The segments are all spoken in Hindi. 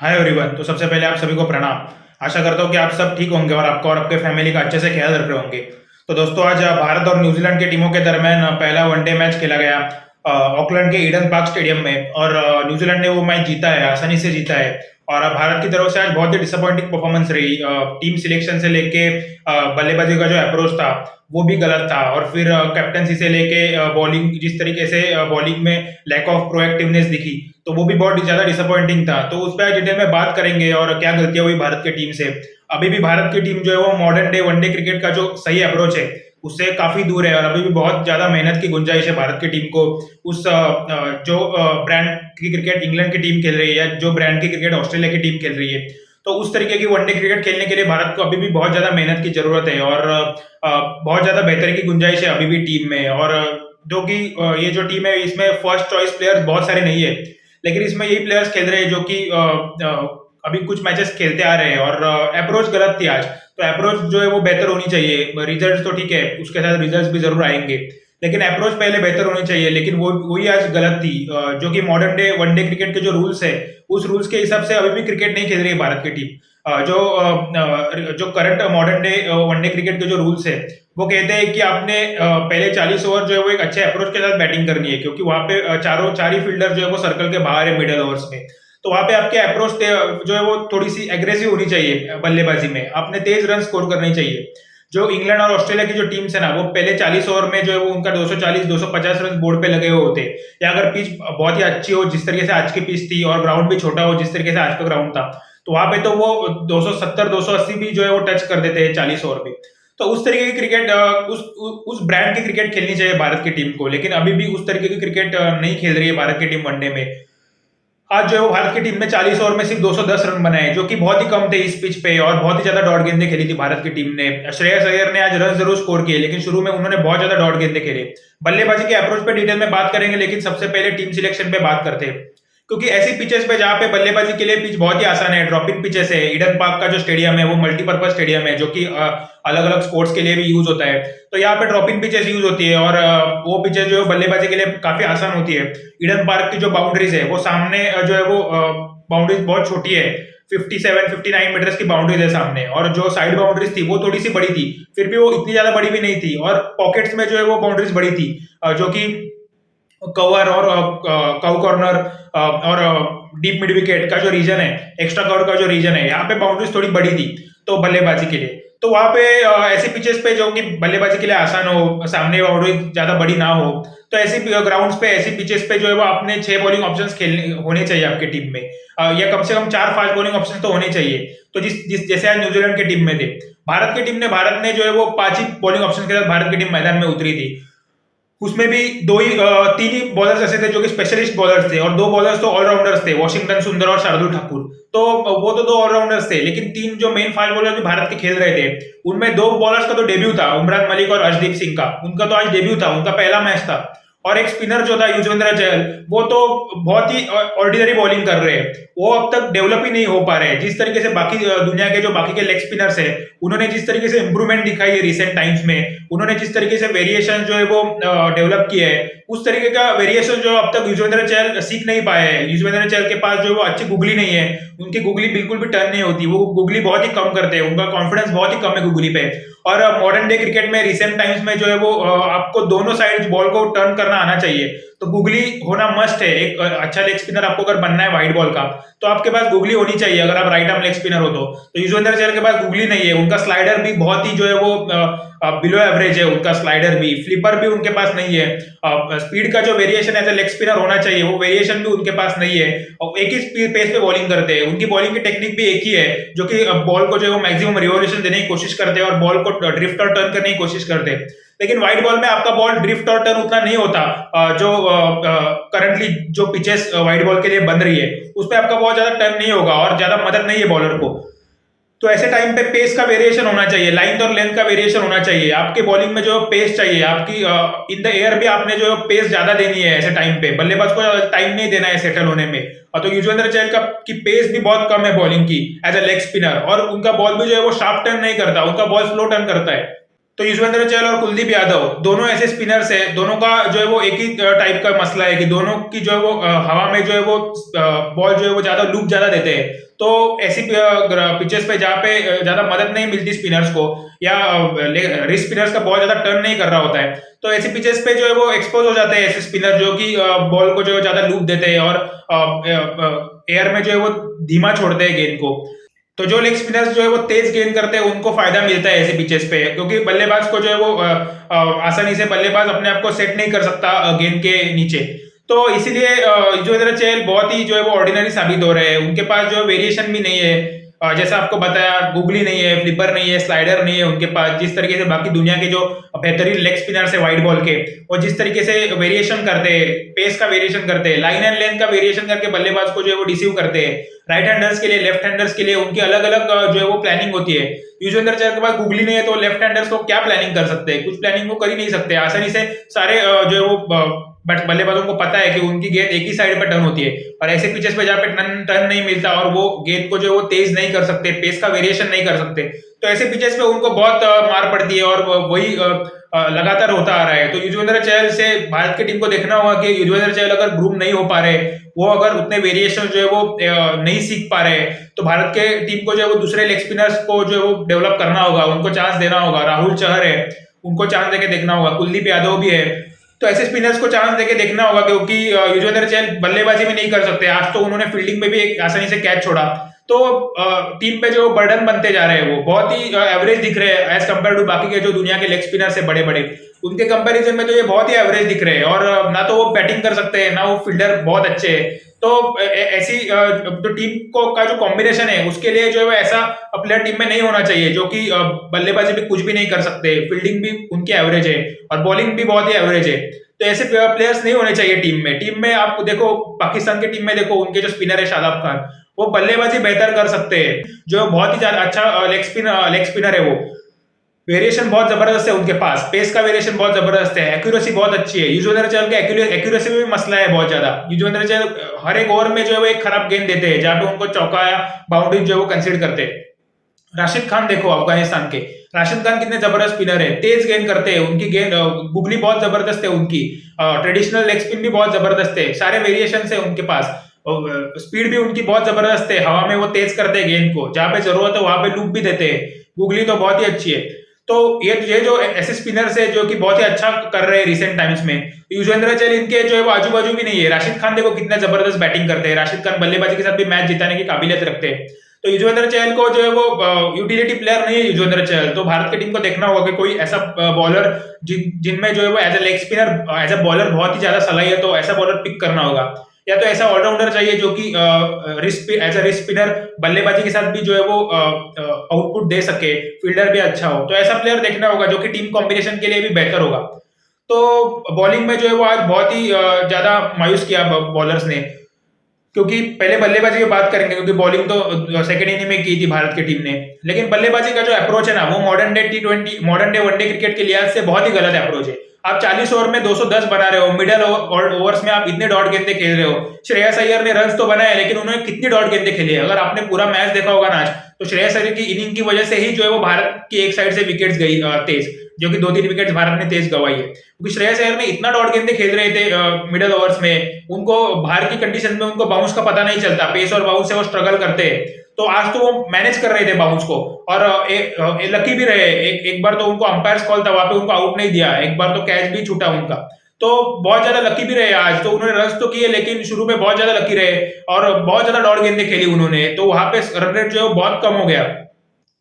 Hi everyone. तो सबसे पहले आप सभी को प्रणाम। आशा करता हूँ कि आप सब ठीक होंगे और आपका और आपके फैमिली का अच्छे से ख्याल रख रहे होंगे। तो दोस्तों, आज भारत और न्यूजीलैंड की टीमों के दरमियान पहला वनडे मैच खेला गया ऑकलैंड के ईडन पार्क स्टेडियम में, और न्यूजीलैंड ने वो मैच जीता है, आसानी से जीता है। और भारत की तरफ से आज बहुत ही डिसअपॉइंटिंग परफॉर्मेंस रही। टीम सिलेक्शन से लेके बल्लेबाजी का जो अप्रोच था वो भी गलत था, और फिर कैप्टनसी से लेके बॉलिंग, जिस तरीके से बॉलिंग में लैक ऑफ प्रोएक्टिवनेस दिखी, तो वो भी बहुत ज्यादा डिसअपॉइंटिंग था। तो उस पर आज डिटेल में बात करेंगे और क्या गलतियां हुई भारत की टीम से। अभी भी भारत की टीम जो है वो मॉडर्न डे वनडे क्रिकेट का जो सही अप्रोच है उससे काफी दूर है, और अभी भी बहुत ज्यादा मेहनत की गुंजाइश है भारत की टीम को। उस जो ब्रांड की क्रिकेट इंग्लैंड की टीम खेल रही है, या जो ब्रांड की क्रिकेट ऑस्ट्रेलिया की टीम खेल रही है, तो उस तरीके की वनडे क्रिकेट खेलने के लिए भारत को अभी भी बहुत ज्यादा मेहनत की जरूरत है, और बहुत ज्यादा बेहतरी की गुंजाइश है अभी भी टीम में। और जो कि ये जो टीम है इसमें फर्स्ट चॉइस प्लेयर्स बहुत सारे नहीं है, लेकिन इसमें यही प्लेयर्स खेल रहे हैं जो कि अभी कुछ मैचेस खेलते आ रहे हैं। और अप्रोच गलत थी आज, तो अप्रोच जो है वो बेहतर होनी चाहिए। रिजल्ट तो ठीक है, उसके साथ रिजल्ट भी जरूर आएंगे, लेकिन अप्रोच पहले बेहतर होनी चाहिए। लेकिन वो वही आज गलत थी। जो कि मॉडर्न डे वनडे क्रिकेट के जो रूल्स है, उस रूल्स के हिसाब से अभी भी क्रिकेट नहीं खेल रही है भारत की टीम। जो current modern day one day cricket के जो रूल्स है वो कहते हैं कि आपने पहले 40 ओवर जो है वो एक अच्छे अप्रोच के साथ बैटिंग करनी है, क्योंकि वहां पे चार ही फील्डर जो है वो सर्कल के बाहर है मिडल ओवर्स में। तो वहां पे आपके अप्रोच जो है वो थोड़ी सी एग्रेसिव होनी चाहिए। बल्लेबाजी में आपने तेज रन स्कोर करने चाहिए। जो इंग्लैंड और ऑस्ट्रेलिया की जो टीम्स है ना, वो पहले 40 ओवर में जो है वो उनका 240 250 रन बोर्ड पे लगे हुए होते, या अगर पिच बहुत ही अच्छी हो जिस तरीके से आज की पिच थी, और ग्राउंड भी छोटा हो जिस तरीके से आज का ग्राउंड था, तो वहां पे तो वो 270 280 भी जो है वो टच कर देते हैं 40 ओवर में। तो उस तरीके की क्रिकेट, उस ब्रांड की क्रिकेट खेलनी चाहिए भारत की टीम को, लेकिन अभी भी उस तरीके की क्रिकेट नहीं खेल रही है भारत की टीम वनडे में। आज जो है वो भारत की टीम ने 40 ओवर में सिर्फ 210 रन बनाए, जो कि बहुत ही कम थे इस पिच पे, और बहुत ही ज्यादा डॉट गेंदें खेली थी भारत की टीम ने। श्रेयस अय्यर ने आज रन जरूर स्कोर किए, लेकिन शुरू में उन्होंने बहुत ज्यादा डॉट गेंदें खेले। बल्लेबाजी के अप्रोच पे डिटेल में बात करेंगे, लेकिन सबसे पहले टीम सिलेक्शन पे बात करते हैं। क्योंकि ऐसी पिचेस पे जहां पे बल्लेबाजी के लिए पिच बहुत ही आसान है, ड्रॉप इन पिचेस है। ईडन पार्क का जो स्टेडियम है वो मल्टीपर्पज स्टेडियम है, जो कि अलग अलग स्पोर्ट्स के लिए भी यूज होता है। तो यहाँ पे ड्रॉप इन पिचेस यूज होती है, और वो पिचेस जो है बल्लेबाजी के लिए काफी आसान होती है। ईडन पार्क की जो बाउंड्रीज है वो सामने जो है वो बाउंड्रीज बहुत छोटी है, 57 59 मीटर्स की बाउंड्रीज है सामने, और जो साइड बाउंड्रीज थी वो थोड़ी सी बड़ी थी, फिर भी वो इतनी ज्यादा बड़ी भी नहीं थी। और पॉकेट्स में जो है वो बाउंड्रीज बड़ी थी, जो कि कवर और कव कॉर्नर और डीप मिड विकेट का जो रीजन है, एक्स्ट्रा कवर का जो रीजन है, यहाँ पे बाउंड्रीज थोड़ी बड़ी थी तो बल्लेबाजी के लिए। तो वहां पे ऐसी पिचेस पे जो कि बल्लेबाजी के लिए आसान हो, सामने बाउंड्री ज्यादा बड़ी ना हो, तो ऐसी ग्राउंड्स पे, ऐसी पिचेस पे जो है वो अपने 6 बॉलिंग ऑप्शंस खेलने होने चाहिए आपकी टीम में, या कम से कम 4 फास्ट बॉलिंग ऑप्शन तो होने चाहिए। तो जिस जिस जैसे आज न्यूजीलैंड की टीम में थे, भारत ने जो है वो 5 ही बॉलिंग ऑप्शन के साथ भारत की टीम मैदान में उतरी थी। उसमें भी तीन ही बॉलर्स ऐसे थे जो कि स्पेशलिस्ट बॉलर्स थे, और 2 बॉलर्स तो ऑलराउंडर्स थे, वॉशिंगटन सुंदर और शार्दुल ठाकुर। तो वो तो 2 ऑलराउंडर्स थे, लेकिन 3 जो मेन 5 बॉलर जो भारत के खेल रहे थे, उनमें 2 बॉलर्स का तो डेब्यू था, उमरान मलिक और अर्शदीप सिंह का। उनका तो आज डेब्यू था, उनका पहला मैच था। और एक स्पिनर जो था युजवेंद्र चहल, वो तो बहुत ही ऑर्डिनरी बॉलिंग कर रहे हैं, वो अब तक डेवलप ही नहीं हो पा रहे हैं। जिस तरीके से बाकी दुनिया के जो बाकी के लेग स्पिनर्स है, उन्होंने जिस तरीके से इंप्रूवमेंट दिखाई है रिसेंट टाइम्स में, उन्होंने जिस तरीके से वेरिएशन जो है वो डेवलप किया है, उस तरीके का वेरिएशन जो अब तक युजवेंद्र चहल सीख नहीं पाए हैं। युजवेंद्र चहल के पास जो है वो अच्छी गुगली नहीं है, उनकी गुगली बिल्कुल भी टर्न नहीं होती, वो गुगली बहुत ही कम करते हैं, उनका कॉन्फिडेंस बहुत ही कम है गुगली पे। और मॉडर्न डे क्रिकेट में रिसेंट टाइम्स में जो है वो आपको दोनों साइड बॉल को टर्न करना आना चाहिए, तो गुगली होना मस्ट है। एक अच्छा लेग स्पिनर आपको अगर बनना है वाइड बॉल का, तो आपके पास गुगली होनी चाहिए, अगर आप राइट आर्म लेग स्पिनर हो तो युजवेंद्र चहल के पास गुगली नहीं है। उनका स्लाइडर भी बहुत ही जो है वो बिलो एवरेज है, उनका स्लाइडर भी, फ्लिपर भी उनके पास नहीं है। स्पीड का जो वेरिएशन है लेग स्पिनर होना चाहिए, वो वेरिएशन भी उनके पास नहीं है, और एक ही स्पीड पेस पे बॉलिंग करते हैं। उनकी बॉलिंग की टेक्निक भी एक ही है, जो कि बॉल को जो है वो मैक्सिमम रिवोल्यूशन देने की कोशिश करते हैं, और बॉल को ड्रिफ्ट और टर्न करने की कोशिश करते हैं। लेकिन व्हाइट बॉल में आपका बॉल ड्रिफ्ट और टर्न उतना नहीं होता, जो करंटली जो पिचेस व्हाइट बॉल के लिए बन रही है उसपे आपका बहुत ज्यादा टर्न नहीं होगा, और ज्यादा मदद नहीं है बॉलर को। तो ऐसे टाइम पे पेस का वेरिएशन होना चाहिए, लाइन और लेंथ का वेरिएशन होना चाहिए। आपके बॉलिंग में जो पेस चाहिए, आपकी इन द एयर भी आपने जो पेस ज्यादा देनी है ऐसे टाइम पे, बल्लेबाज को टाइम नहीं देना है सेटल होने में। और तो युजवेंद्र चहल का की पेस भी बहुत कम है बॉलिंग की एज ए लेग स्पिनर, और उनका बॉल भी जो है वो शार्प टर्न नहीं करता, उनका बॉल स्लो टर्न करता है। तो युजवेंद्र चहल और कुलदीप यादव दोनों ऐसे स्पिनर्स है, दोनों का जो है वो एक ही टाइप का मसला है कि दोनों की जो है वो हवा में जो है वो बॉल जो है वो ज्यादा लूप ज्यादा देते हैं। तो ऐसी पिचेस पे जहाँ पे ज्यादा मदद नहीं मिलती स्पिनर्स को, या रिस्ट स्पिनर्स का बॉल ज्यादा टर्न नहीं कर रहा होता है, तो ऐसी पिचेस पे जो है वो एक्सपोज हो जाते हैं ऐसे स्पिनर जो कि बॉल को जो है ज्यादा लूप देते हैं और एयर में जो है वो धीमा छोड़ते हैं गेंद को। तो जो लेग स्पिनर्स जो है वो तेज गेंद करते हैं उनको फायदा मिलता है ऐसे पिचेस पे, क्योंकि बल्लेबाज को जो है वो आसानी से बल्लेबाज अपने आप को सेट नहीं कर सकता गेंद के नीचे। तो इसीलिए युजवेंद्र चहल बहुत ही जो है वो ऑर्डिनरी साबित हो रहे हैं। उनके पास जो वेरिएशन भी नहीं है, जैसा आपको बताया, गूगली नहीं है, फ्लिपर नहीं है, स्लाइडर नहीं है उनके पास। जिस तरीके से बाकी दुनिया के जो बेहतरीन लेग स्पिनर्स है वाइड बॉल के, वो जिस तरीके से वेरिएशन करते हैं, पेस का वेरिएशन करते हैं, लाइन एंड लेंथ का वेरिएशन करके बल्लेबाज को जो है वो डिसीव करते हैं। राइट हैंडर्स के लिए, लेफ्ट हैंडर्स के लिए उनकी अलग अलग जो है वो प्लानिंग होती है। युजवेंद्र चहल के पास गूगली नहीं है तो लेफ्ट हैंडर्स को क्या प्लानिंग कर सकते हैं? कुछ प्लानिंग वो कर ही नहीं सकते। आसानी से सारे जो है वो बट बल्लेबाजों को पता है कि उनकी गेंद एक ही साइड पर टर्न होती है, और ऐसे पिचेस पे जहाँ पे टर्न नहीं मिलता और वो गेंद को जो है वो तेज नहीं कर सकते, पेस का वेरिएशन नहीं कर सकते, तो ऐसे पिचेस पे उनको बहुत मार पड़ती है और वही लगातार होता आ रहा है। तो युजवेंद्र चहल से भारत की टीम को देखना होगा कि युजवेंद्र चहल अगर ग्रूम नहीं हो पा रहे, वो अगर उतने वेरिएशन जो है वो नहीं सीख पा रहे, तो भारत के टीम को जो है वो दूसरे लेग स्पिनर्स को जो है वो डेवलप करना होगा, उनको चांस देना होगा। राहुल चहर है, उनको चांस देके देखना होगा, कुलदीप यादव भी है, तो ऐसे स्पिनर्स को चांस देके देखना होगा, क्योंकि युजवेंद्र चहल बल्लेबाजी में नहीं कर सकते। आज तो उन्होंने फील्डिंग में भी एक आसानी से कैच छोड़ा, तो टीम पे जो बर्डन बनते जा रहे हैं वो बहुत ही एवरेज दिख रहे हैं एज कम्पेयर टू बाकी के जो दुनिया के लेग स्पिनर्स है बड़े बड़े, उनके कंपैरिजन में तो ये बहुत ही एवरेज दिख रहे हैं। और ना तो वो बैटिंग कर सकते हैं, ना वो फील्डर बहुत अच्छे हैं। तो ऐसी जो टीम को का जो कॉम्बिनेशन है उसके लिए जो है वो ऐसा प्लेयर टीम में नहीं होना चाहिए जो कि बल्लेबाजी भी कुछ भी नहीं कर सकते, फील्डिंग भी उनकी एवरेज है और बॉलिंग भी बहुत ही एवरेज है। तो ऐसे प्लेयर्स नहीं होने चाहिए टीम में। टीम में आप देखो, पाकिस्तान की टीम में देखो, उनके जो स्पिनर है शादाब खान, वो बल्लेबाजी बेहतर कर सकते हैं, जो बहुत ही ज्यादा अच्छा लेग स्पिनर है। वो वेरिएशन बहुत जबरदस्त है उनके पास, पेस का वेरिएशन बहुत जबरदस्त है, एक्यूरेसी बहुत अच्छी है। युजवेंद्र चहल के एक्यूरेसी में भी मसला है बहुत ज्यादा। युजवेंद्र चहल हर एक ओवर में जो है वो एक खराब गेंद देते हैं, जहां पे उनको चौका या बाउंड्री जो है वो कंसीडर करते हैं। राशिद खान देखो अफगानिस्तान के, राशिद खान कितने जबरदस्त स्पिनर है, तेज गेंद करते हैं, उनकी गेंद गुगली बहुत जबरदस्त है उनकी, ट्रेडिशनल लेग स्पिन भी बहुत जबरदस्त है, सारे वेरिएशन है उनके पास, स्पीड भी उनकी बहुत जबरदस्त है, हवा में वो तेज करते हैं गेंद को, जहां पे जरूरत है वहां पे लूप भी देते हैं। गुगली तो बहुत ही अच्छी है। तो ये जो ऐसे स्पिनर्स है जो कि बहुत ही अच्छा कर रहे हैं रिसेंट टाइम्स में। युजवेंद्र चहल इनके जो है वो आजू बाजू भी नहीं है। राशिद खान देखो कितना जबरदस्त बैटिंग करते हैं, राशिद खान बल्लेबाजी के साथ भी मैच जिताने की काबिलियत रखते हैं। तो युजवेंद्र चहल को जो है वो यूटिलिटी प्लेयर नहीं है युजवेंद्र चहल। तो भारत की टीम को देखना होगा कि कोई ऐसा बॉलर जिनमें जो है वो as a leg spinner, as a bowler बहुत ही ज्यादा सलाहियत, तो ऐसा बॉलर पिक करना होगा। या तो ऐसा ऑलराउंडर चाहिए जो कि एज ए रिस्ट स्पिनर बल्लेबाजी के साथ भी जो है वो आउटपुट दे सके, फील्डर भी अच्छा हो, तो ऐसा प्लेयर देखना होगा जो कि टीम कॉम्बिनेशन के लिए भी बेहतर होगा। तो बॉलिंग में जो है वो आज बहुत ही ज्यादा मायूस किया बॉलर्स ने, क्योंकि पहले बल्लेबाजी की बात करेंगे, क्योंकि बॉलिंग तो सेकंड इनिंग में की थी भारत की टीम ने, लेकिन बल्लेबाजी का जो अप्रोच है ना, वो modern day T20, modern day one day cricket के लिहाज से बहुत ही गलत अप्रोच है। आप 40 ओवर में 210 बना रहे हो, मिडल ओवर्स में आप इतने डॉट गेंदे खेल रहे हो। श्रेयस अय्यर ने रन तो बनाए, लेकिन उन्होंने कितनी डॉट गेंदे खेली है? अगर आपने पूरा मैच देखा होगा ना आज, तो श्रेयस अय्यर की इनिंग की वजह से ही जो है वो भारत की एक साइड से विकेट्स गई तेज, जो कि 2-3 विकेट्स भारत ने तेज गवाई है, क्योंकि श्रेयस अय्यर ने इतना डॉट गेंदे खेल रहे थे मिडल ओवर्स में, उनको बाहर की कंडीशन में उनको बाउंस का पता नहीं चलता, पेस और बाउंस से वो स्ट्रगल करते हैं। तो आज तो वो मैनेज कर रहे थे बाउंस को, और लकी भी रहे। एक बार तो उनको अंपायर्स कॉल था, वहां पे उनको आउट नहीं दिया, एक बार तो कैच भी छूटा उनका, तो बहुत ज्यादा लकी भी रहे आज। तो उन्होंने रन तो किए, लेकिन शुरू में बहुत ज्यादा लकी रहे और बहुत ज्यादा डॉट गेंदे खेली उन्होंने, तो वहां पे रन रेट जो है बहुत कम हो गया।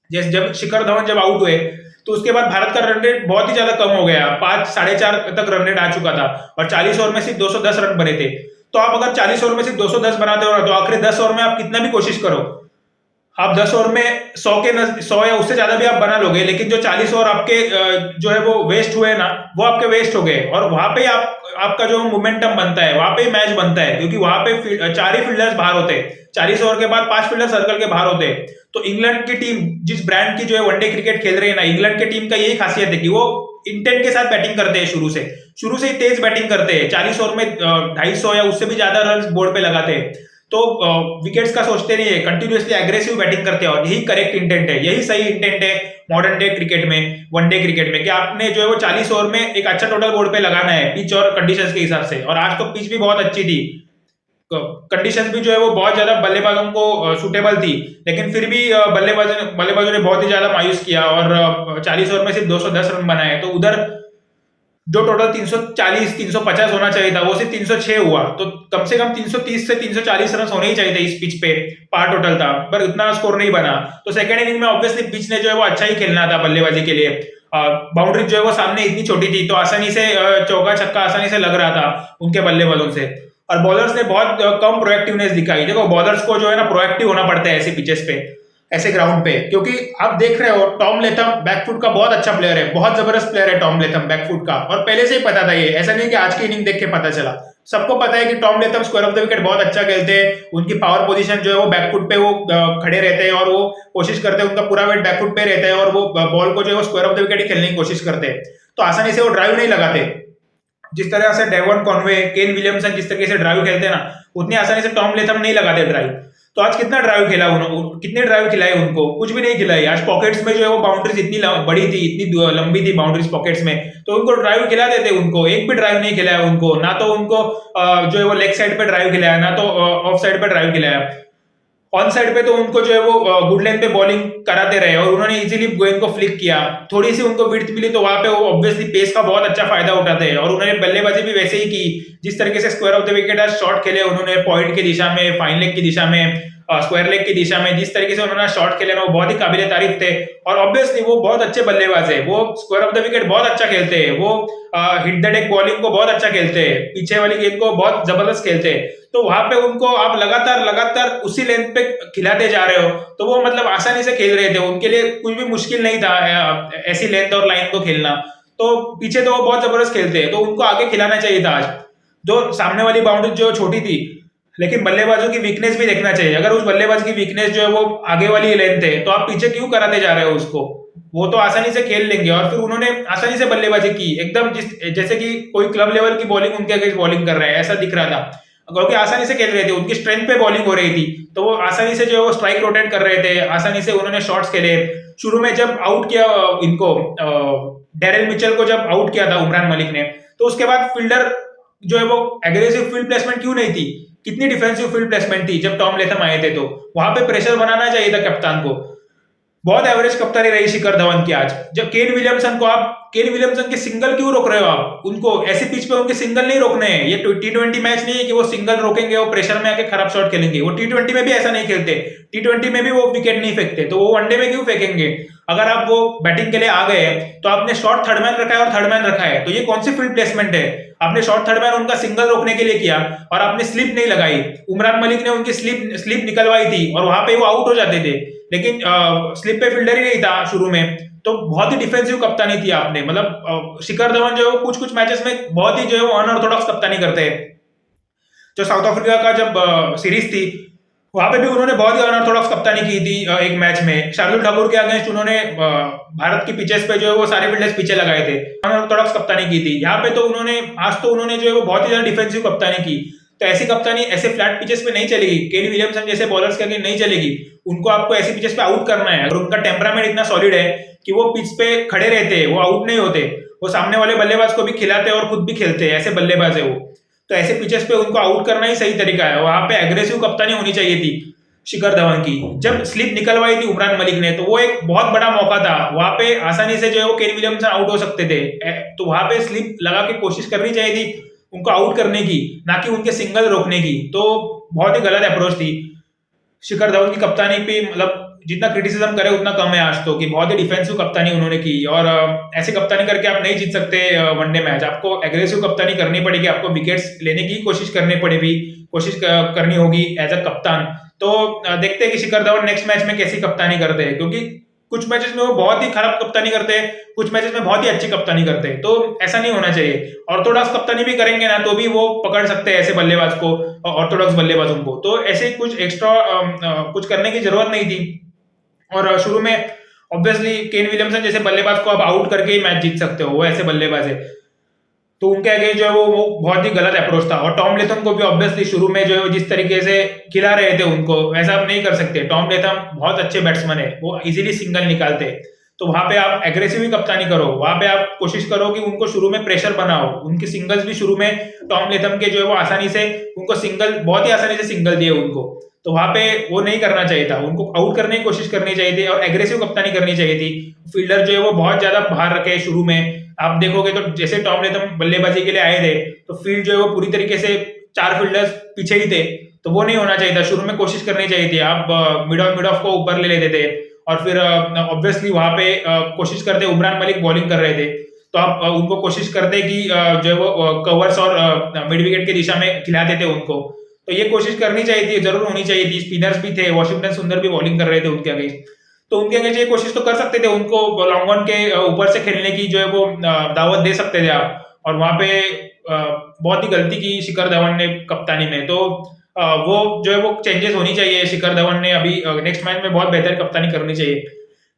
जैसे जब शिखर धवन जब आउट हुए, तो उसके बाद भारत का रन रेट बहुत ही ज्यादा कम हो गया, 5-4.5 तक रन रेट आ चुका था, और 40 ओवर में सिर्फ 210 रन बने थे। तो आप अगर 40 ओवर में सिर्फ 210 बनाते हो, तो आखिरी 10 ओवर में आप कितना भी कोशिश करो, आप 10 ओवर में 100 या उससे ज्यादा भी आप बना लोगे, लेकिन जो 40 ओवर आपके जो है वो वेस्ट हुए ना, वो आपके वेस्ट हो गए। और वहां पे आपका जो मोमेंटम बनता है, वहां पे मैच बनता है, क्योंकि वहां पे 4 ही फील्डर्स बाहर होते हैं, 40 ओवर के बाद 5 फील्डर सर्कल के बाहर होते हैं। तो इंग्लैंड की टीम जिस ब्रांड की जो है वनडे क्रिकेट खेल रही है ना, इंग्लैंड की टीम का यही खासियत है कि वो इंटेंट के साथ बैटिंग करते हैं, शुरू से ही तेज बैटिंग करते हैं, 40 ओवर में 250 या उससे भी ज्यादा रन बोर्ड पे लगाते हैं। तो विकेट्स का सोचते नहीं है, कंटिन्यूअसली एग्रेसिव बैटिंग करते हैं और यही करेक्ट इंटेंट है, यही सही इंटेंट है मॉडर्न डे क्रिकेट में, वनडे क्रिकेट में, कि आपने जो है वो 40 ओवर में एक अच्छा टोटल बोर्ड पे लगाना है पिच और कंडीशंस के हिसाब से। और आज तो पिच भी बहुत अच्छी थी, कंडीशंस भी जो है वो बहुत ज्यादा बल्लेबाजों को सूटेबल थी, लेकिन फिर भी बल्लेबाजों ने बहुत ही ज्यादा मायूस किया और 40 ओवर में सिर्फ 210 रन बनाए। तो उधर जो टोटल 340 350 होना चाहिए था वो सिर्फ 306 हुआ, तो कम से कम 330 से 340 रन होने ही चाहिए थे इस पिच पे, पार टोटल था, पर इतना स्कोर नहीं बना। तो सेकंड इनिंग में ऑब्वियसली पिच ने जो है वो अच्छा ही खेलना था बल्लेबाजी के लिए, बाउंड्री जो है वो सामने इतनी छोटी थी, तो आसानी से चौका छक्का आसानी से लग रहा था उनके बल्लेबाजों से। और बॉलर्स ने बहुत कम प्रोएक्टिवनेस दिखाई। देखो बॉलर्स को जो है ना प्रोएक्टिव होना पड़ता है ऐसे पिचेस पे, ऐसे ग्राउंड पे, क्योंकि आप देख रहे हो टॉम लेथम बैकफुट का बहुत अच्छा प्लेयर है, बहुत जबरदस्त प्लेयर है टॉम लेथम बैकफुट का, और पहले से ही पता था ये, ऐसा नहीं कि आज की इनिंग देख के पता चला, सबको पता है कि Tom Latham square of the wicket बहुत अच्छा खेलते हैं, उनकी पावर पोजीशन जो है वो बैकफुट पे वो खड़े रहते हैं और वो कोशिश करते हैं, उनका पूरा वेट बैकफुट पे रहता है और वो बॉल को जो है वो स्क्वायर ऑफ द विकेट ही खेलने की कोशिश करते हैं, तो आसानी से वो ड्राइव नहीं लगाते। जिस तरह से डेवन कॉनवे, केन विलियमसन जिस तरीके से ड्राइव खेलते हैं ना, उतनी आसानी से टॉम लेथम नहीं लगाते ड्राइव। तो आज कितना ड्राइव खेला उन्होंने, कितने ड्राइव खिलाए उनको, कुछ भी नहीं खिलाई। आज पॉकेट्स में जो है वो बाउंड्रीज इतनी बड़ी थी, इतनी लंबी थी बाउंड्रीज पॉकेट्स में, तो उनको ड्राइव खिला देते, उनको एक भी ड्राइव नहीं खिलाया उनको, ना तो उनको जो है वो लेग साइड पे ड्राइव खिलाया, ना तो ऑफ साइड पे ड्राइव खिलाया। ऑन साइड पे तो उनको जो है वो गुड लेंथ पे बॉलिंग कराते रहे और उन्होंने इजीली गेंद को फ्लिक किया, थोड़ी सी उनको विड्थ मिली तो वहां पे वो ऑब्वियसली पेस का बहुत अच्छा फायदा उठाते हैं, और उन्होंने बल्लेबाजी भी वैसे ही की जिस तरीके से स्क्वायर ऑफ द विकेट आज शॉट खेले उन्होंने, पॉइंट की दिशा में, फाइन लेग की दिशा में, स्क्वायर लेग की दिशा में, जिस तरीके से उन्होंने शॉट खेले ना वो बहुत ही काबिले तारीफ थे। और ऑब्वियसली वो बहुत अच्छे बल्लेबाज है, वो स्क्वायर ऑफ द विकेट बहुत अच्छा खेलते हैं, वो हिट द डेक बॉलिंग को बहुत अच्छा खेलते हैं, पीछे वाली गेंद को बहुत जबरदस्त खेलते हैं। तो वहां पे उनको आप लगातार लगातार उसी लेंथ पे खिलाते जा रहे हो, तो वो मतलब आसानी से खेल रहे थे, उनके लिए कुछ भी मुश्किल नहीं था ऐसी लेंथ और लाइन को खेलना। तो पीछे तो वो बहुत जबरदस्त खेलते हैं, तो उनको आगे खिलाना चाहिए था आज। जो सामने वाली बाउंड्री जो छोटी थी, लेकिन बल्लेबाजों की वीकनेस भी देखना चाहिए, अगर उस बल्लेबाज की वीकनेस जो है वो आगे वाली लेंथ है तो आप पीछे क्यों कराते जा रहे हो उसको, वो तो आसानी से खेल लेंगे। और फिर उन्होंने आसानी से बल्लेबाजी की एकदम जैसे कि कोई क्लब लेवल की बॉलिंग उनके अगेंस्ट बॉलिंग कर रहा है ऐसा दिख रहा था, क्योंकि आसानी से खेल रहे थे, उनकी स्ट्रेंथ पे बॉलिंग हो रही थी, तो वो आसानी से जो है वो स्ट्राइक रोटेट कर रहे थे, आसानी से उन्होंने शॉट्स खेले। शुरू में जब आउट किया इनको डेरिल मिचेल को जब आउट किया था उमरान मलिक ने, तो उसके बाद फील्डर जो है वो एग्रेसिव फील्ड प्लेसमेंट क्यों नहीं थी, कितनी डिफेंसिव फील्ड प्लेसमेंट थी जब टॉम लेथम आए थे, तो वहां पे प्रेशर बनाना चाहिए था कप्तान को। बहुत एवरेज कप्तानी रही शिखर धवन की आज। जब केन विलियमसन के सिंगल क्यों रोक रहे हो आप उनको, ऐसी पिच पे उनके सिंगल नहीं रोकने हैं, ये T20 मैच नहीं है कि वो सिंगल रोकेंगे और प्रेशर में आके खराब शॉट खेलेंगे, वो T20 में भी ऐसा नहीं खेलते, T20 में भी वो विकेट नहीं फेंकते, तो वो वनडे में क्यों फेंकेंगे। अगर आप वो बैटिंग के लिए आ गए तो आपने शॉर्ट थर्ड मैन रखा है और थर्ड मैन रखा है, तो ये कौन सी फील्ड प्लेसमेंट है, आपने शॉर्ट थर्ड मैन उनका सिंगल रोकने के लिए किया और आपने स्लिप नहीं लगाई। उमरान मलिक ने उनकी स्लिप निकलवाई थी और वहां पे वो आउट हो जाते थे, लेकिन स्लिप पे फील्डर ही नहीं था शुरू में, तो बहुत ही डिफेंसिव कप्तानी थी आपने। मतलब शिखर धवन जो है कुछ कुछ मैचेस में बहुत ही जो है वो अनऑर्थोडॉक्स कप्तानी करते हैं। जो साउथ अफ्रीका का जब सीरीज थी वहां पे भी उन्होंने बहुत ही अनऑर्थोडॉक्स कप्तानी की थी, एक मैच में शार्दुल ठाकुर के अगेंस्ट उन्होंने भारत की पिचेस पे जो है वो सारे फील्डर्स पीछे लगाए थे, अनऑर्थोडॉक्स कप्तानी की थी। यहाँ पे तो उन्होंने आज तो उन्होंने जो है वो बहुत ही ज्यादा डिफेंसिव कप्तानी की, तो ऐसी कप्तानी ऐसे फ्लैट पिचेस पे नहीं चलेगी, केन विलियमसन जैसे बॉलर्स के अगेंस्ट नहीं चलेगी, उनको आपको ऐसी पिचेस पे आउट करना है। अगर उनका टेम्परामेंट इतना सॉलिड है कि वो पिच पे खड़े रहते हैं, वो आउट नहीं होते, वो सामने वाले बल्लेबाज को भी खिलाते हैं और खुद भी खेलते हैं, ऐसे बल्लेबाज है वो, तो ऐसे पिचेस पे उनको आउट करना ही सही तरीका है। वहां पे एग्रेसिव कप्तानी होनी चाहिए थी शिखर धवन की। जब स्लिप निकलवाई थी उमरान मलिक ने तो वो एक बहुत बड़ा मौका था, वहां पे आसानी से जो है वो केन विलियमसन आउट हो सकते थे, तो वहां पे स्लिप लगा के कोशिश करनी चाहिए थी उनको आउट करने की, ना कि उनके सिंगल रोकने की। तो बहुत ही गलत अप्रोच थी शिखर धवन की कप्तानी पे, मतलब जितना क्रिटिसिज्म करे उतना कम है आज तो, कि बहुत ही डिफेंसिव कप्तानी उन्होंने की, और ऐसे कप्तानी करके आप नहीं जीत सकते वनडे मैच, आपको एग्रेसिव कप्तानी करनी पड़ेगी, आपको विकेट्स लेने की कोशिश करनी होगी एज अ कप्तान। तो देखते हैं कि शिखर धवन नेक्स्ट मैच में कैसी कप्तानी करते हैं, क्योंकि कुछ मैचेस में वो बहुत ही खराब कप्तानी करते हैं, कुछ मैचेस में बहुत ही अच्छी कप्तानी करते हैं, तो ऐसा नहीं होना चाहिए। ऑर्थोडॉक्स कप्तानी भी करेंगे ना तो भी वो पकड़ सकते हैं ऐसे बल्लेबाज को, ऑर्थोडॉक्स बल्लेबाजों को, तो ऐसे कुछ एक्स्ट्रा कुछ करने की जरूरत नहीं थी। और शुरू में ऑब्वियसली केन विलियमसन जैसे बल्लेबाज को आप आउट करके ही मैच जीत सकते हो, वो ऐसे बल्लेबाज है। तो उनके अगेंस्ट जो है वो बहुत ही गलत अप्रोच था। और टॉम लेथम को भी ऑब्वियसली शुरू में जो है जिस तरीके से खिला रहे थे उनको, वैसा आप नहीं कर सकते। टॉम लेथम बहुत अच्छे बैट्समैन है, वो इजीली सिंगल निकालते हैं। तो वहां पे आप एग्रेसिव ही कप्तानी करो, वहां पे आप कोशिश करो कि उनको शुरू में प्रेशर बनाओ। उनकी सिंगल्स भी शुरू में टॉम लेथम के जो है वो आसानी से उनको सिंगल, बहुत ही आसानी से सिंगल दिए उनको। तो वहां पे वो नहीं करना चाहिए था, उनको आउट करने की कोशिश करनी चाहिए थी और एग्रेसिव कप्तानी करनी चाहिए थी। फील्डर जो है वो बहुत ज्यादा बाहर रखे शुरू में। आप देखोगे तो जैसे टॉम लेथम बल्लेबाजी के लिए आए थे तो फील्ड जो है वो पूरी तरीके से 4 फील्डर्स पीछे ही थे। तो वो नहीं होना चाहिए था, शुरू में कोशिश करनी चाहिए थी। आप मिड ऑफ को ऊपर ले लेते थे और फिर ऑब्वियसली वहां पे कोशिश करते, उमरान मलिक बॉलिंग कर रहे थे तो आप उनको कोशिश करते कि जो है वो कवर्स और मिड विकेट की दिशा में खिलाते थे उनको। तो ये कोशिश करनी चाहिए थी, जरूर होनी चाहिए थी। स्पिनर्स भी थे, वॉशिंगटन सुंदर भी बॉलिंग कर रहे थे उनके अगेंस्ट, तो उनके अगेंस्ट ये कोशिश तो कर सकते थे, उनको लॉन्ग ऑन के ऊपर से खेलने की जो है वो दावत दे सकते थे आप। और वहां पे बहुत ही गलती की शिखर धवन ने कप्तानी में। तो वो जो है वो चेंजेस होनी चाहिए। शिखर धवन ने अभी नेक्स्ट मैच में बहुत बेहतर कप्तानी करनी चाहिए,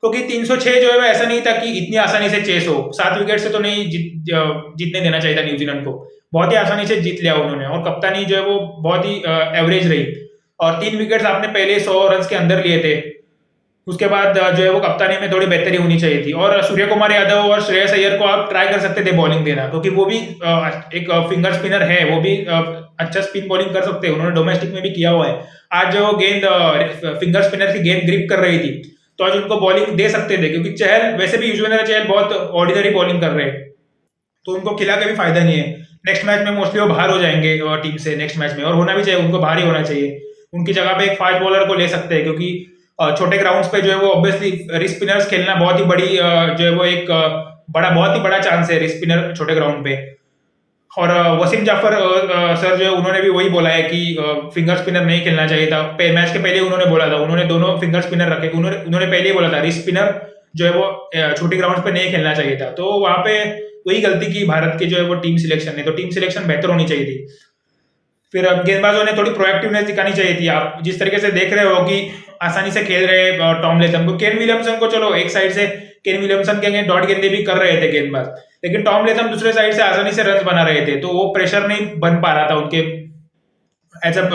क्योंकि 306 जो है वो ऐसा नहीं था कि इतनी आसानी से चेस हो। 7 विकेट से तो नहीं जीतने देना चाहिए था न्यूजीलैंड को, बहुत ही आसानी से जीत लिया उन्होंने। और कप्तानी जो है वो बहुत ही एवरेज रही। और 3 विकेट आपने पहले 100 रन के अंदर लिए थे, उसके बाद जो है वो कप्तानी में थोड़ी बेहतरी होनी चाहिए थी। और सूर्य कुमार यादव और श्रेयस अय्यर को आप ट्राई कर सकते थे बॉलिंग देना, क्योंकि वो भी एक फिंगर स्पिनर है, वो भी अच्छा स्पिन बॉलिंग कर सकते हैं, उन्होंने डोमेस्टिक में भी किया हुआ है। आज जो गेंद फिंगर स्पिनर की गेंद ग्रिप कर रही थी, तो आज उनको बॉलिंग दे सकते थे, क्योंकि चहल वैसे भी युजवेंद्र चहल बहुत ऑर्डिनरी बॉलिंग कर रहे हैं, तो उनको खिला के भी फायदा नहीं है। नेक्स्ट मैच में मोस्टली वो बाहर हो जाएंगे टीम से नेक्स्ट मैच में, और होना भी चाहिए, उनको बाहर ही होना चाहिए। उनकी जगह पे एक फास्ट बॉलर को ले सकते हैं, क्योंकि छोटे ग्राउंड्स पे जो है वो ऑब्वियसली रिस्ट स्पिनर्स खेलना बहुत ही बड़ी जो है वो एक बहुत ही बड़ा चांस है रिस्ट स्पिनर छोटे ग्राउंड पे। और वसीम जाफर सर जो है उन्होंने भी वही बोला है कि फिंगर स्पिनर नहीं खेलना चाहिए था। मैच के पहले उन्होंने बोला था, उन्होंने दोनों फिंगर स्पिनर रखे, उन्होंने पहले ही बोला था रिस्ट स्पिनर जो है वो छोटी ग्राउंड पे नहीं खेलना चाहिए था। तो वहां पे वही गलती की भारत की जो है वो टीम सिलेक्शन ने, तो टीम सिलेक्शन बेहतर होनी चाहिए थी। फिर अब गेंदबाजों ने थोड़ी प्रोएक्टिवनेस दिखानी चाहिए थी। आप जिस तरीके से देख रहे हो कि आसानी से खेल रहे टॉम लेथम को, केन विलियमसन को, चलो एक साइड से केन विलियमसन के अगेंस्ट डॉट गेंदे भी कर रहे थे गेंदबाज, लेकिन टॉम लेथम दूसरे साइड से आसानी से रन बना रहे थे, तो वो प्रेशर नहीं बन पा रहा था उनके as a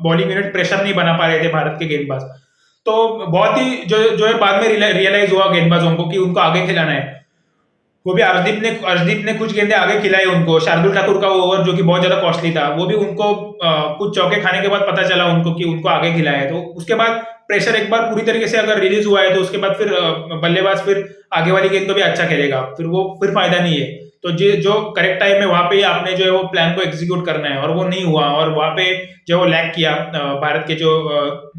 bowling unit, pressure नहीं बना पा रहे थे भारत के गेंदबाज। तो बहुत ही जो है बाद में रियलाइज हुआ गेंदबाजों को कि उनको आगे खिलाना है। वो भी अर्शदीप ने कुछ गेंदे आगे खिलाई उनको। शार्दुल ठाकुर का ओवर जो कि बहुत ज्यादा कॉस्टली था, वो भी उनको कुछ चौके खाने के बाद पता चला उनको कि उनको आगे खिलाया है। तो उसके बाद प्रेशर एक बार पूरी तरीके से अगर रिलीज हुआ है, तो उसके बाद फिर बल्लेबाज फिर आगे वाली गेंद को भी अच्छा खेलेगा, फिर वो फिर फायदा नहीं है। तो जो करेक्ट टाइम में वहां पे ही आपने जो है वो प्लान को एग्जीक्यूट करना है, और वो नहीं हुआ, और वहां पे जो वो लैग किया भारत के जो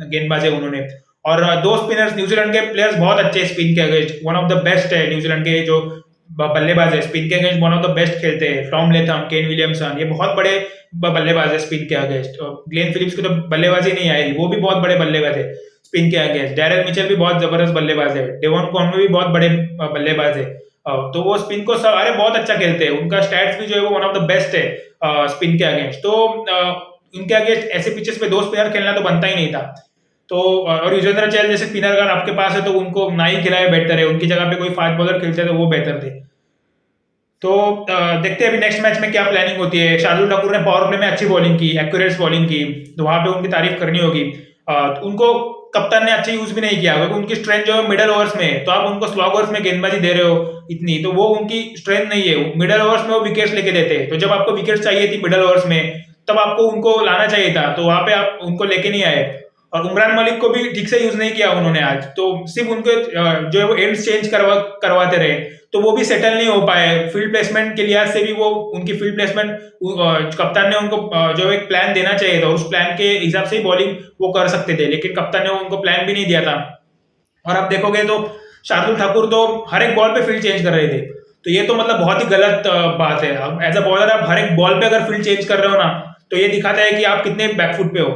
गेंदबाज है उन्होंने। और दो स्पिनर्स न्यूजीलैंड के प्लेयर्स बहुत अच्छे स्पिन के against, one of the best है न्यूजीलैंड के जो बल्लेबाज है स्पिन के against, one of the best खेलते हैं। टॉम लेथम, केन विलियमसन, ये बहुत बड़े बल्लेबाज है स्पिन के अगेंस्ट। ग्लेन फिलिप्स की तो बल्लेबाजी नहीं आएगी, वो भी बहुत बड़े बल्लेबाज है स्पिन के अगेंस्ट। डैरेल मिचेल भी बहुत जबरदस्त बल्लेबाज है, डेवन कॉनवे भी बहुत बड़े बल्लेबाज है। तो वो स्पिन को अरे बहुत अच्छा खेलते हैं, उनका स्टैट्स भी जो है वो वन ऑफ द बेस्ट है स्पिन के अगेंस्ट। तो उनके अगेंस्ट ऐसे पिचेस पे दो स्पिनर खेलना तो बनता ही नहीं था। तो और युजवेंद्र चहल जैसे स्पिनर अगर आपके पास है तो उनको ना ही खिलाए बेहतर है, उनकी जगह पे कोई फास्ट बॉलर खेलते तो वो बेहतर थे। तो देखते हैं अभी नेक्स्ट मैच में क्या प्लानिंग होती है। शार्दुल ठाकुर ने पावर प्ले में अच्छी बॉलिंग की, एक्यूरेट बॉलिंग की, तो वहां पे उनकी तारीफ करनी होगी। उनको कप्तान ने अच्छा यूज भी नहीं किया, क्योंकि उनकी स्ट्रेंथ जो है मिडल ओवर्स में है, तो आप उनको स्लॉग ओवर्स में गेंदबाजी दे रहे हो इतनी, तो वो उनकी स्ट्रेंथ नहीं है। मिडल ओवर्स में वो विकेट्स लेके देते हैं, तो जब आपको विकेट चाहिए थी मिडल ओवर्स में, तब आपको उनको लाना चाहिए था, तो वहां पे आप उनको लेके नहीं आए। और उमरान मलिक को भी ठीक से यूज नहीं किया उन्होंने आज, तो सिर्फ उनके जो है वो एंड्स चेंज करवाते रहे, तो वो भी सेटल नहीं हो पाए। फील्ड प्लेसमेंट के लिहाज से भी वो उनकी फील्ड प्लेसमेंट, कप्तान ने उनको जो एक प्लान देना चाहिए था, उस प्लान के हिसाब से ही बॉलिंग वो कर सकते थे, लेकिन कप्तान ने उनको प्लान भी नहीं दिया था। और आप देखोगे तो शार्दुल ठाकुर तो हर एक बॉल पे फील्ड चेंज कर रहे थे, तो ये तो मतलब बहुत ही गलत बात है। एज अ बॉलर आप हर एक बॉल पे अगर फील्ड चेंज कर रहे हो ना, तो ये दिखाता है कि आप कितने बैकफुट पे हो।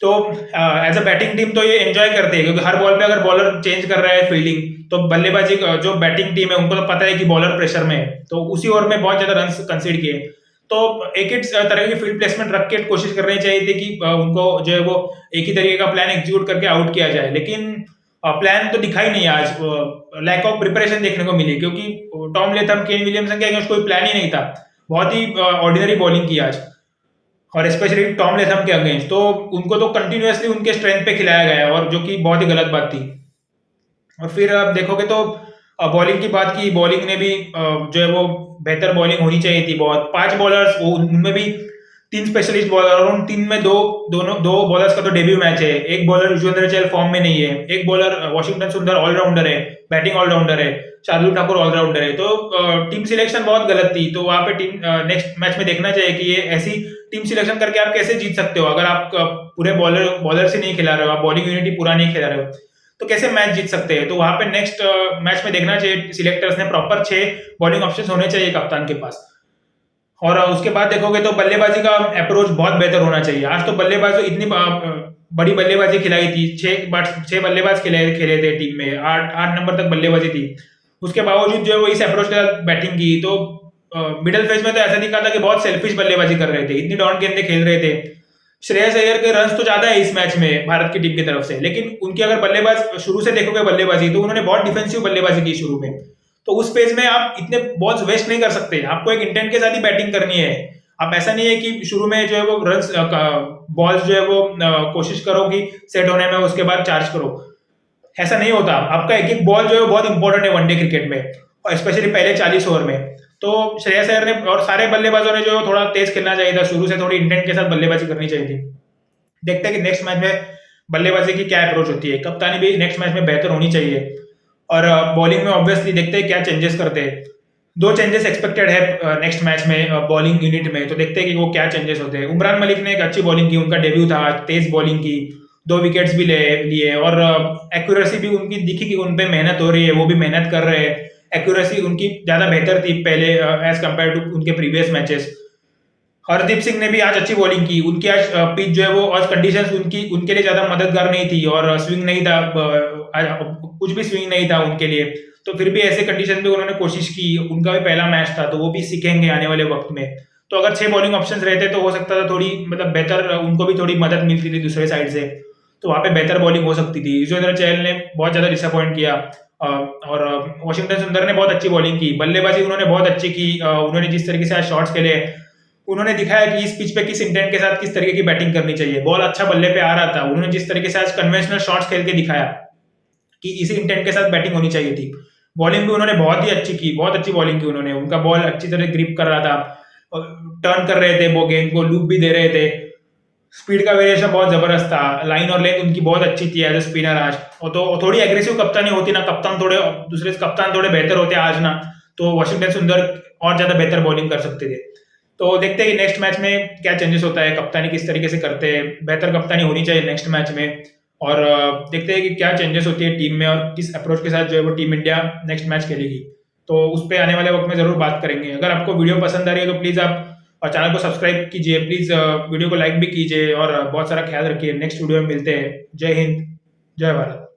तो एज अ बैटिंग टीम तो ये एंजॉय करते हैं, क्योंकि हर बॉल पे अगर बॉलर चेंज कर रहा है फील्डिंग, तो बल्लेबाजी जो बैटिंग टीम है उनको तो पता है कि बॉलर प्रेशर में है, तो उसी ओवर में बहुत ज्यादा रन कंसीड किए। तो एक ही तरह की फील्ड प्लेसमेंट रख के कोशिश करनी चाहिए थी कि उनको जो है वो एक ही तरीके का प्लान एग्जीक्यूट करके आउट किया जाए, लेकिन प्लान तो दिखा ही नहीं आज। लैक ऑफ प्रिपरेशन देखने को मिली, क्योंकि टॉम लेथम, केन विलियमसन के अगेंस्ट कोई प्लान ही नहीं था। बहुत ही ऑर्डिनरी बॉलिंग की आज, और स्पेशली टॉम लेथम के अगेंस्ट तो उनको तो कंटिन्यूअसली उनके स्ट्रेंथ पे खिलाया गया, और जो कि बहुत ही गलत बात थी। और फिर आप देखोगे तो बॉलिंग की बात की, बॉलिंग ने भी जो है वो बेहतर बॉलिंग होनी चाहिए थी। बहुत 5 बॉलर्स, वो उनमें भी 3 स्पेशलिस्ट बॉलर, और उन 3 में दो बॉलर्स का तो डेब्यू मैच है। एक बॉलर युजवेंद्र चहल फॉर्म में नहीं है, एक बॉलर वॉशिंगटन सुंदर ऑलराउंडर है, बैटिंग ऑलराउंडर है, शार्दुल ठाकुर ऑलराउंडर है। तो टीम सिलेक्शन बहुत गलत थी। तो वहां पे टीम नेक्स्ट मैच में देखना चाहिए कि ये ऐसी टीम सिलेक्शन करके आप कैसे जीत सकते हो, अगर आप पूरे बॉलर से नहीं खिला रहे हो, आप बॉलिंग यूनिटी पूरा नहीं खिला रहे हो, तो कैसे मैच जीत सकते हैं। तो वहां पे नेक्स्ट मैच में देखना चाहिए सिलेक्टर्स ने, प्रॉपर 6 बॉलिंग ऑप्शंस होने चाहिए कप्तान के पास। और उसके बाद देखोगे तो बल्लेबाजी का अप्रोच बहुत बेहतर होना चाहिए। आज तो बल्लेबाज तो इतनी बड़ी बल्लेबाजी खिलाई थी, 6 बल्लेबाज खेले खेले थे टीम में, 8 नंबर तक बल्लेबाजी थी। उसके बावजूद जो है वो इस अप्रोच के साथ बैटिंग की। तो मिडिल फेज में तो ऐसा दिखा था कि बहुत सेल्फिश बल्लेबाजी कर रहे थे, इतनी डॉन गेंदें खेल रहे थे। श्रेयस अय्यर के रन तो ज्यादा है इस मैच में भारत की टीम की तरफ से, लेकिन उनकी अगर बल्लेबाज शुरू से देखोगे बल्लेबाजी, तो उन्होंने बहुत डिफेंसिव बल्लेबाजी की शुरू में। तो उस फेज में आप इतने बॉल्स वेस्ट नहीं कर सकते, आपको एक इंटेंट के साथ ही बैटिंग करनी है। आप ऐसा नहीं है कि शुरू में जो है वो रन बॉल्स जो है वो कोशिश करो कि सेट होने में, उसके बाद चार्ज करो। ऐसा नहीं होता, आपका एक एक बॉल जो है वो बहुत इंपॉर्टेंट है वनडे क्रिकेट में, और स्पेशली पहले 40 ओवर में। तो श्रेयस अय्यर ने और सारे बल्लेबाजों ने जो है थोड़ा तेज खेलना चाहिए था, शुरू से थोड़ी इंटेंट के साथ बल्लेबाजी करनी चाहिए थी। देखते हैं कि नेक्स्ट मैच में बल्लेबाजी की क्या अप्रोच होती है। कप्तानी भी नेक्स्ट मैच में बेहतर होनी चाहिए, और बॉलिंग में ऑब्वियसली देखते हैं क्या चेंजेस करते हैं। 2 चेंजेस एक्सपेक्टेड है नेक्स्ट मैच में बॉलिंग यूनिट में, तो देखते हैं कि वो क्या चेंजेस होते हैं। उमरान मलिक ने एक अच्छी बॉलिंग की, उनका डेब्यू था, तेज बॉलिंग की, 2 विकेट्स भी ले लिए, और एक्यूरेसी भी उनकी दिखी कि उन पे मेहनत हो रही है, वो भी मेहनत कर रहे हैं। एक्यूरेसी उनकी ज्यादा बेहतर थी पहले एज कम्पेयर टू उनके प्रीवियस मैचेस। हरदीप सिंह ने भी आज अच्छी बॉलिंग की, उनकी आज पिच जो है वो आज कंडीशंस उनके लिए ज्यादा मददगार नहीं थी, और स्विंग नहीं था, कुछ भी स्विंग नहीं था उनके लिए। तो फिर भी ऐसे कंडीशन में उन्होंने कोशिश की, उनका भी पहला मैच था, तो वो भी सीखेंगे आने वाले वक्त में। तो अगर 6 बॉलिंग ऑप्शंस रहते तो हो सकता था थोड़ी मतलब बेहतर, उनको भी थोड़ी मदद मिलती थी दूसरे साइड से, तो वहां पे बेहतर बॉलिंग हो सकती थी। युजवेंद्र चहल ने बहुत ज्यादा डिसअपॉइंट किया, और वॉशिंगटन सुंदर ने बहुत अच्छी बॉलिंग की, बल्लेबाजी उन्होंने बहुत अच्छी की। उन्होंने जिस तरीके से आज शॉट्स खेले, उन्होंने दिखाया कि इस पिच पे किस इंटेंट के साथ किस तरीके की बैटिंग करनी चाहिए। बॉल अच्छा बल्ले पे आ रहा था, उन्होंने जिस तरीके से आज कन्वेंशनल शॉट्स खेल के दिखाया कि इसी इंटेंट के साथ बैटिंग होनी चाहिए थी। बॉलिंग भी उन्होंने बहुत ही अच्छी की, बहुत अच्छी बॉलिंग की उन्होंने, उनका बॉल अच्छी तरह ग्रिप कर रहा था, टर्न कर रहे थे, वो गेंद को लूप भी दे रहे थे, स्पीड का वेरिएशन बहुत जबरदस्त था, लाइन और लेंथ उनकी बहुत अच्छी थी एज ए स्पिनर आज। और तो थोड़ी एग्रेसिव कप्तानी होती ना, दूसरे कप्तान थोड़े बेहतर होते आज ना, तो वॉशिंगटन सुंदर और ज्यादा बेहतर बॉलिंग कर सकते थे। तो देखते हैं कि नेक्स्ट मैच में क्या चेंजेस होता है, कप्तानी किस तरीके से करते हैं, बेहतर कप्तानी होनी चाहिए नेक्स्ट मैच में। और देखते हैं कि क्या चेंजेस होती है टीम में, और किस अप्रोच के साथ जो है वो टीम इंडिया नेक्स्ट मैच खेलेगी। तो उस पर आने वाले वक्त में जरूर बात करेंगे। अगर आपको वीडियो पसंद आ रही है तो प्लीज़ आप चैनल को सब्सक्राइब कीजिए, प्लीज़ वीडियो को लाइक भी कीजिए, और बहुत सारा ख्याल रखिए। नेक्स्ट वीडियो में मिलते हैं। जय हिंद, जय भारत।